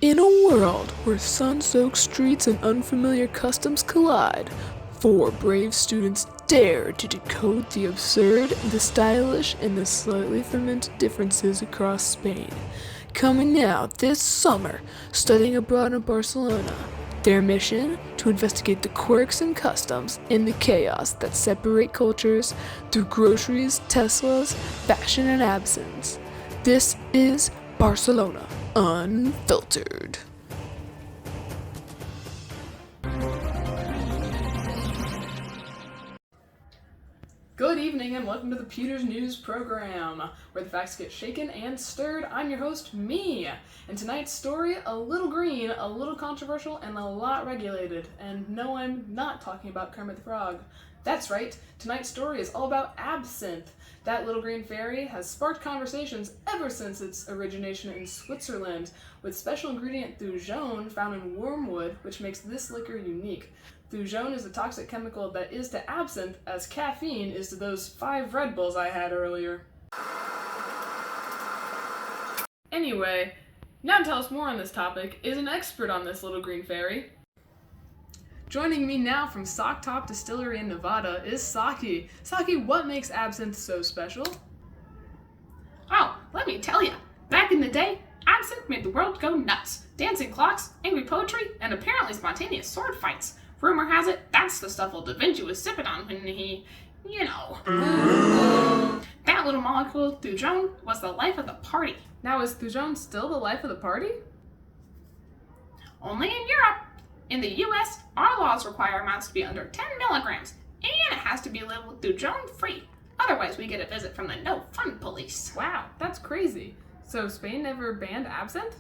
In a world where sun-soaked streets and unfamiliar customs collide, four brave students dare to decode the absurd, the stylish, and the slightly fermented differences across Spain. Coming out this summer, studying abroad in Barcelona. Their mission? To investigate the quirks and customs and the chaos that separate cultures through groceries, Teslas, fashion, and absence. This is Barcelona Unfiltered. Good evening and welcome to the Pewter's News program, where the facts get shaken and stirred. I'm your host, me. And tonight's story, a little green, a little controversial, and a lot regulated. And no, I'm not talking about Kermit the Frog. That's right, tonight's story is all about absinthe. That little green fairy has sparked conversations ever since its origination in Switzerland, with special ingredient thujone found in wormwood, which makes this liquor unique. Thujone is a toxic chemical that is to absinthe as caffeine is to those 5 Red Bulls I had earlier. Anyway, now to tell us more on this topic is an expert on this little green fairy. Joining me now from Sock Top Distillery in Nevada is Saki. Saki, what makes absinthe so special? Oh, let me tell you, back in the day, absinthe made the world go nuts. Dancing clocks, angry poetry, and apparently spontaneous sword fights. Rumor has it, that's the stuff old Da Vinci was sipping on when he, That little molecule, thujone, was the life of the party. Now, is thujone still the life of the party? Only in Europe. In the US, our laws require amounts to be under 10 milligrams, and it has to be labeled thujone free. Otherwise, we get a visit from the no fun police. Wow, that's crazy. So Spain never banned absinthe?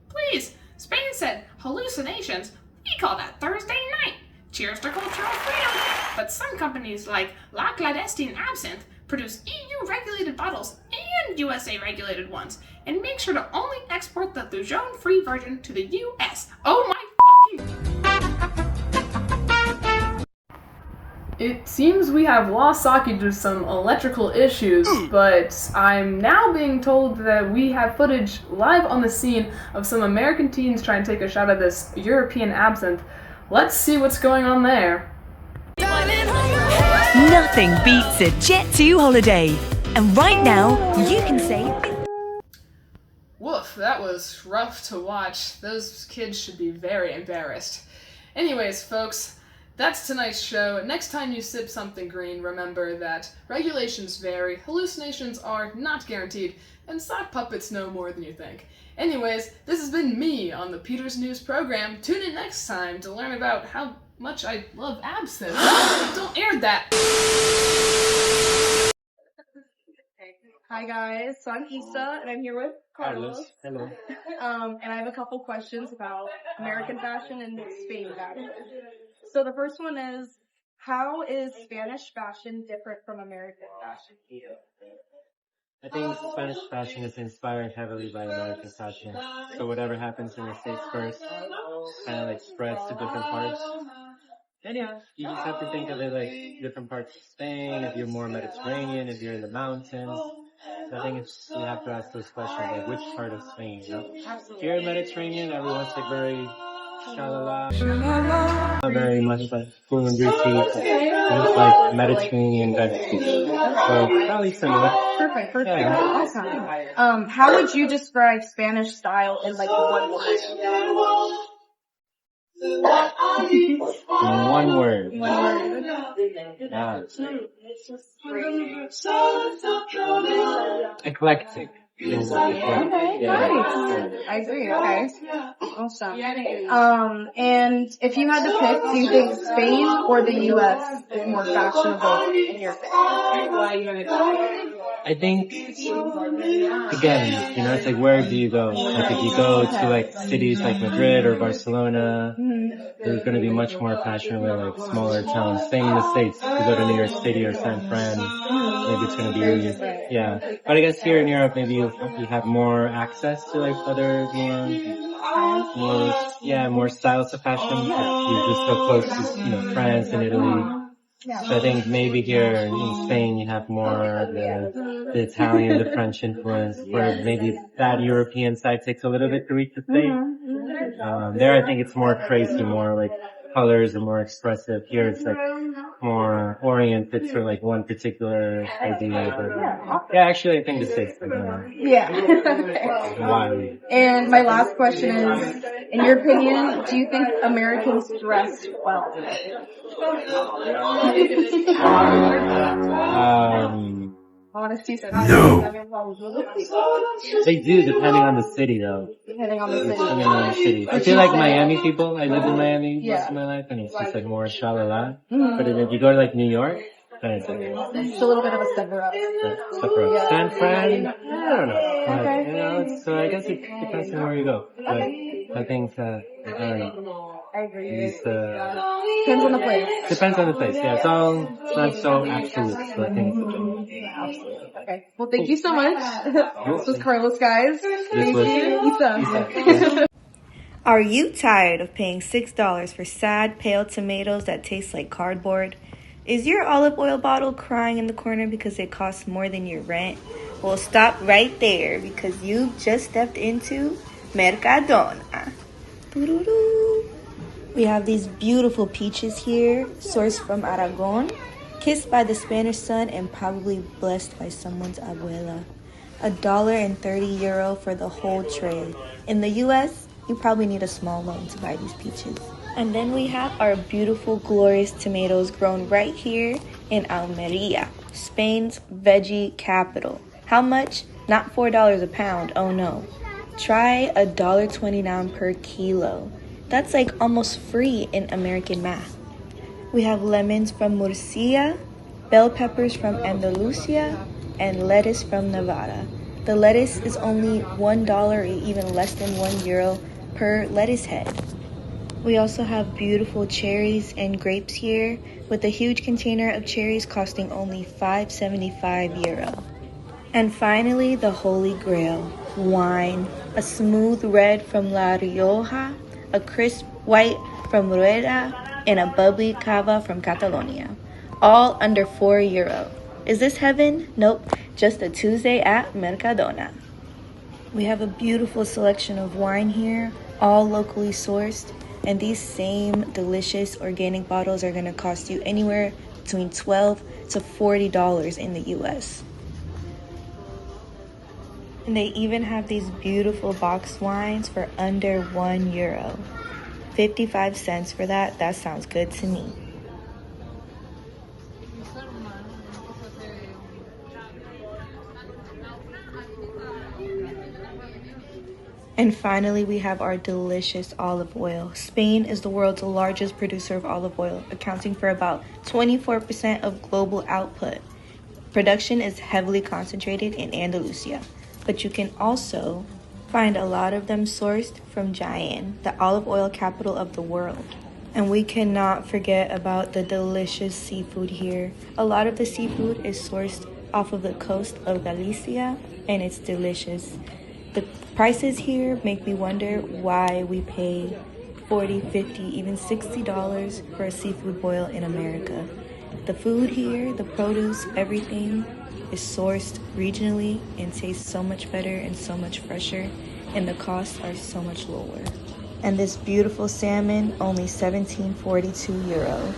Please, Spain said hallucinations. We call that Thursday night. Cheers to cultural freedom. But some companies like La Clandestine Absinthe produce EU-regulated bottles and USA-regulated ones, and make sure to only export the thujone-free version to the US. Oh my fucking... It seems we have lost Saki due to some electrical issues, but I'm now being told that we have footage live on the scene of some American teens trying to take a shot at this European absinthe. Let's see what's going on there. Nothing beats a Jet2 holiday. And right now, you can save... Woof, that was rough to watch. Those kids should be very embarrassed. Anyways, folks, that's tonight's show. Next time you sip something green, remember that regulations vary, hallucinations are not guaranteed, and sock puppets know more than you think. Anyways, this has been me on the Pewter's News program. Tune in next time to learn about how much I love absinthe. Don't air that! Hi guys, so I'm Issa, and I'm here with Carlos. Hello. And I have a couple questions about American fashion and Spain fashion. So the first one is, how is Spanish fashion different from American fashion? I think Spanish fashion is inspired heavily by American fashion. So whatever happens in the States first kind of like spreads to different parts. And yeah, you just have to think of it like different parts of Spain, if you're more Mediterranean, if you're in the mountains. So I think it's, you have to ask those questions, like which part of Spain, you know? Absolutely. If you're Mediterranean, everyone's like very shalala, very much like full and gritty, just like Mediterranean vegetables. So probably similar. Perfect. Yeah. Awesome. How would you describe Spanish style in like one word? One word. Yeah. Yeah. Eclectic. Okay, Yeah. nice. I agree, okay. Awesome. And if you had to pick, do you think Spain or the US is more fashionable in your opinion? I think, again, you know, it's like where do you go? Like if you go to like cities like Madrid or Barcelona, there's going to be much more fashion with like smaller towns. Same in the States. If you go to New York City or San Fran, maybe it's going to be really, yeah. But I guess here in Europe, maybe you have more access to like other more styles of fashion. You're just so close to, you know, France and Italy. So I think maybe here in Spain you have more the Italian, the French influence, where maybe that European side takes a little bit to reach the States. There I think it's more crazy, more like colors and more expressive. Here it's like more oriented for like one particular idea. But yeah, actually I think the States are more wild. And my last question is, in your opinion, do you think Americans dress well? Honesty said no. They do, depending on the city though. Depending on the city. Depending on the city. I feel like Miami people, I lived in Miami most of my life, and it's just like more shalala. But if you go to like New York, then it's like It's a little bit of a step up. San Fran, I don't know. Like, you know, so I guess it depends on where you go. But I think, I don't know. I agree. It's, Depends on the place. depends on the place. Yeah, it's not so absolute, so I think. Absolutely. Okay. Well, thank you so much. This was Carlos, guys. Thank was you. Isa. Are you tired of paying $6 for sad, pale tomatoes that taste like cardboard? Is your olive oil bottle crying in the corner because it costs more than your rent? Well, stop right there because you just stepped into Mercadona. Doo-doo-doo. We have these beautiful peaches here, sourced from Aragon, kissed by the Spanish sun and probably blessed by someone's abuela. €1.30 for the whole tray. In the US, you probably need a small loan to buy these peaches. And then we have our beautiful, glorious tomatoes grown right here in Almeria, Spain's veggie capital. How much? Not $4 a pound, oh no. Try $1.29 per kilo. That's like almost free in American math. We have lemons from Murcia, bell peppers from Andalusia, and lettuce from Nevada. The lettuce is only $1 or even less than €1 per lettuce head. We also have beautiful cherries and grapes here, with a huge container of cherries costing only €5.75. And finally, the holy grail, wine. A smooth red from La Rioja, a crisp white from Rueda, and a bubbly cava from Catalonia. All under €4. Is this heaven? Nope, just a Tuesday at Mercadona. We have a beautiful selection of wine here, all locally sourced, and these same delicious organic bottles are gonna cost you anywhere between $12 to $40 in the US. And they even have these beautiful boxed wines for under €1. 55 cents for that. That sounds good to me. And finally, we have our delicious olive oil. Spain is the world's largest producer of olive oil, accounting for about 24% of global output. Production is heavily concentrated in Andalusia, but you can also find a lot of them sourced from Jaén, the olive oil capital of the world. And we cannot forget about the delicious seafood here. A lot of the seafood is sourced off of the coast of Galicia, and it's delicious. The prices here make me wonder why we pay $40, $50, even $60 for a seafood boil in America. The food here, the produce, everything is sourced regionally and tastes so much better and so much fresher, and the costs are so much lower. And this beautiful salmon, only €17.42.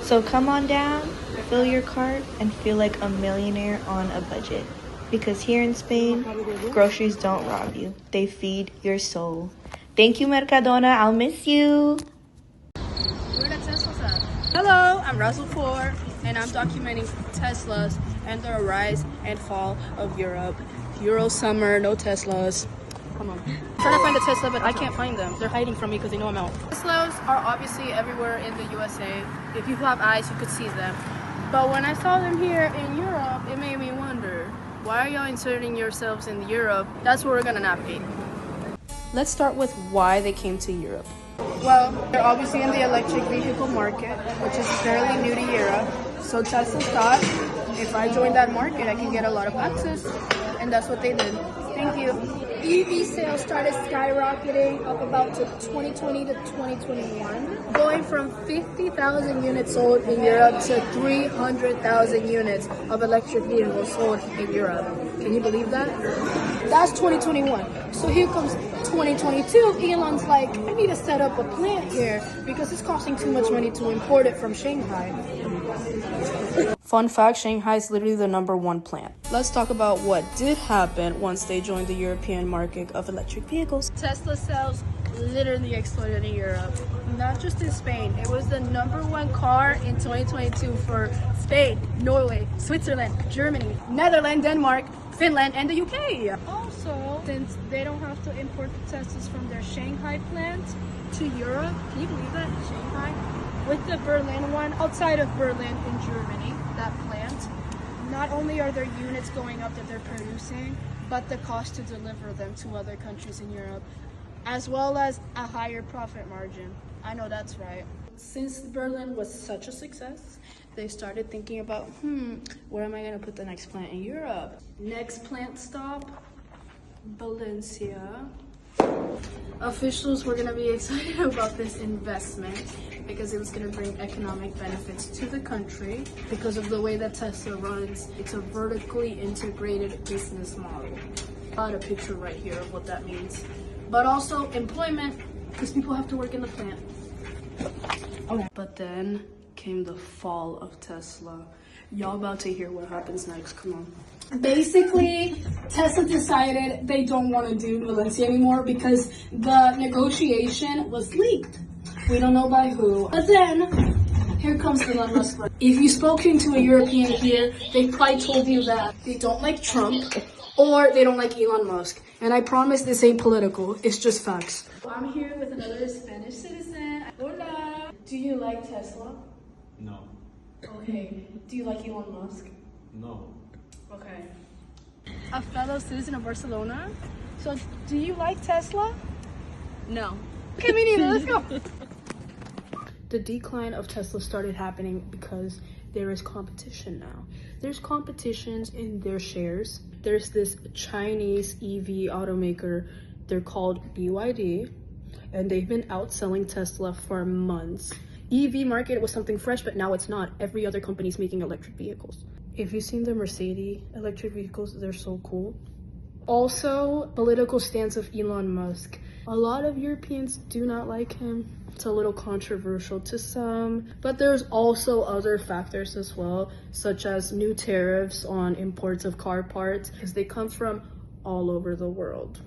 So come on down, fill your cart, and feel like a millionaire on a budget. Because here in Spain, groceries don't rob you, they feed your soul. Thank you, Mercadona, I'll miss you. Hello, I'm Razzles 4, and I'm documenting Teslas and the rise and fall of Europe. Euro summer, no Teslas. Come on. I'm trying to find a Tesla, but I can't find them. They're hiding from me because they know I'm out. Teslas are obviously everywhere in the USA. If you have eyes, you could see them. But when I saw them here in Europe, it made me wonder, why are y'all inserting yourselves in Europe? That's where we're gonna navigate. Let's start with why they came to Europe. Well, they're obviously in the electric vehicle market, which is fairly new to Europe. So Tesla thought, if I join that market, I can get a lot of access. And that's what they did. Thank you. EV sales started skyrocketing up about to 2020 to 2021, going from 50,000 units sold in Europe to 300,000 units of electric vehicles sold in Europe. Can you believe that? That's 2021. So here comes 2022. Elon's like, I need to set up a plant here because it's costing too much money to import it from Shanghai. Fun fact, Shanghai is literally the #1 plant. Let's talk about what did happen once they joined the European market of electric vehicles. Tesla sales literally exploded in Europe, not just in Spain. It was the #1 car in 2022 for Spain, Norway, Switzerland, Germany, Netherlands, Denmark, Finland, and the UK. Also, since they don't have to import the Teslas from their Shanghai plant to Europe, can you believe that? Shanghai? With the Berlin one, outside of Berlin in Germany, that plant, not only are their units going up that they're producing, but the cost to deliver them to other countries in Europe, as well as a higher profit margin. I know that's right. Since Berlin was such a success, they started thinking about, where am I gonna put the next plant in Europe? Next plant stop, Valencia. Officials were gonna be excited about this investment because it was gonna bring economic benefits to the country because of the way that Tesla runs. It's a vertically integrated business model. Got a picture right here of what that means. But also employment, because people have to work in the plant. Okay. But then came the fall of Tesla. Y'all about to hear what happens next. Come on. Basically, Tesla decided they don't want to do Valencia anymore because the negotiation was leaked. We don't know by who. But then, here comes Elon Musk. If you've spoken to a European here, they probably told you that they don't like Trump or they don't like Elon Musk. And I promise this ain't political, it's just facts. I'm here with another Spanish citizen. Hola. Do you like Tesla? No. Okay. Do you like Elon Musk? No. Okay. A fellow citizen of Barcelona. So, do you like Tesla? No. Okay, me neither. Let's go. The decline of Tesla started happening because there is competition now. There's competitions in their shares. There's this Chinese EV automaker. They're called BYD, and they've been outselling Tesla for months. EV market was something fresh, but now it's not. Every other company's making electric vehicles. If you've seen the Mercedes electric vehicles, they're so cool. Also, political stance of Elon Musk. A lot of Europeans do not like him. It's a little controversial to some, but there's also other factors as well, such as new tariffs on imports of car parts, because they come from all over the world.